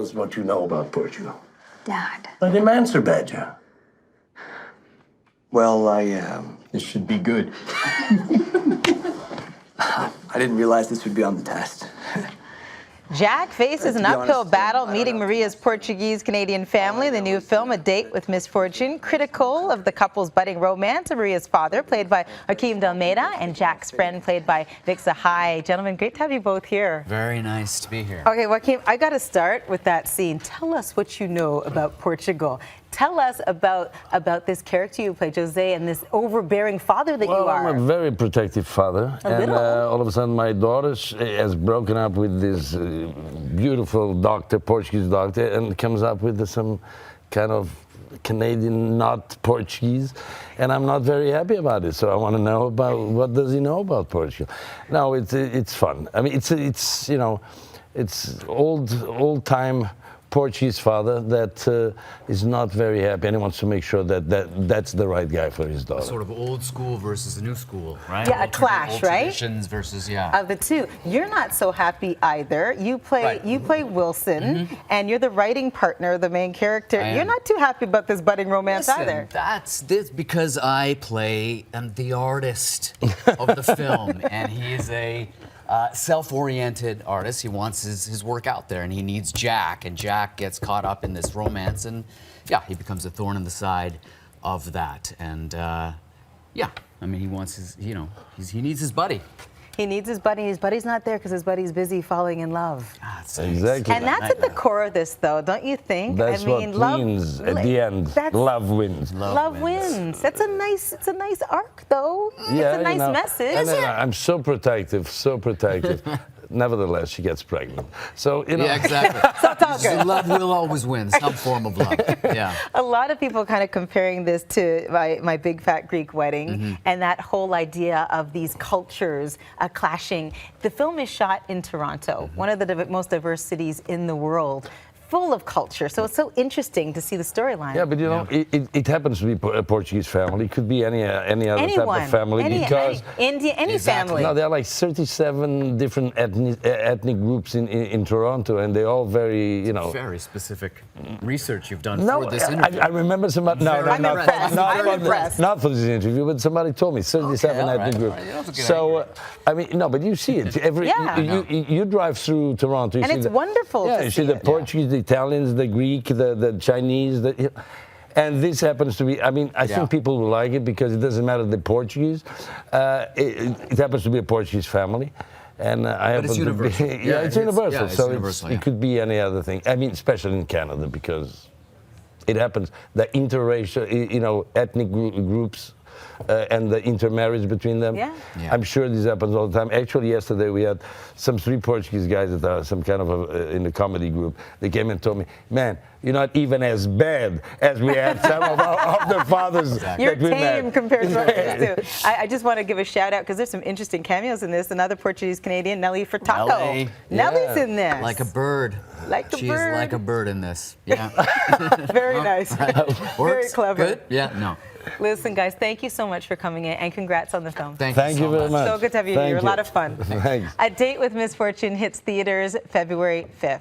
Tell us what you know about Portugal. Dad. Like the Manser Badger. Well, This should be good. I didn't realize this would be on the test. Jack faces an uphill battle meeting Maria's Portuguese-Canadian family. The new film, A Date with Misfortune, critical of the couple's budding romance. Maria's father, played by Joaquim Almeida, and Jack's friend, played by Sahay. Gentlemen, great to have you both here. Very nice to be here. Okay, Joaquim, I got to start with that scene. Tell us what you know about Portugal. Tell us about this character you play, Jose, and this overbearing father that you are. I'm a very protective father. All of a sudden my daughter has broken up with this beautiful doctor, Portuguese doctor, and comes up with some kind of Canadian, not Portuguese, and I'm not very happy about it. So I want to know about what does he know about Portugal. No, it's fun. I mean, it's you know, it's old time Portuguese father that is not very happy, and he wants to make sure that's the right guy for his daughter. Sort of old school versus the new school, right? Yeah, a clash, old right? Traditions versus, yeah. Of the two. You're not so happy either. You play Wilson, and you're the writing partner, the main character. You're not too happy about this budding romance either. That's this because I play the artist of the film, and he is a self-oriented artist. He wants his work out there, and he needs Jack, and Jack gets caught up in this romance, and yeah, he becomes a thorn in the side of that. And yeah, I mean, he wants his, you know, he needs his buddy. He needs his buddy. His buddy's not there because his buddy's busy falling in love. Exactly. And that's at the core of this, though, don't you think? That's what wins at the end. Love wins. Love wins. That's a nice. It's a nice arc, though. Yeah, it's a nice message. And I'm so protective, so protective. Nevertheless, she gets pregnant. So, you know. Yeah, exactly. So love will always win, some form of love. Yeah. A lot of people kind of comparing this to my Big Fat Greek Wedding, and that whole idea of these cultures clashing. The film is shot in Toronto, one of the most diverse cities in the world, full of culture. So it's so interesting to see the storyline. Yeah, but you know, it happens to be a Portuguese family. It could be any other type of family. Because any family. No, there are like 37 different ethnic groups in Toronto, and they're all very, you know. Very specific research you've done for this interview. I remember somebody. Not for this interview, but somebody told me 37 ethnic groups. So, I mean, no, but you see it you drive through Toronto, you and see it's wonderful. Yeah, to you see the Portuguese, the Italians, the Greek, the Chinese, and this happens to be, I mean, I think people will like it because it doesn't matter the Portuguese. It happens to be a Portuguese family. And but it's universal. It's universal. It's so universal, it could be any other thing. I mean, especially in Canada, because it happens, the interracial, you know, ethnic groups, and the intermarriage between them. I'm sure this happens all the time. Actually, yesterday we had some 3 Portuguese guys that are some kind of in the comedy group. They came and told me, man, you're not even as bad as we had some of the fathers You're that we tame met. compared to us too. I just want to give a shout out because there's some interesting cameos in this. Another Portuguese-Canadian, Nelly Furtado. Nelly's in this. Like a bird. Like a She's bird. like a bird in this. Yeah. Very nice. Very clever. Good? Yeah, no. Listen, guys, thank you so much for coming in, and congrats on the film. Thank you very much. So good to have you here. A lot of fun. Thanks. A Date with Misfortune hits theaters February 5th.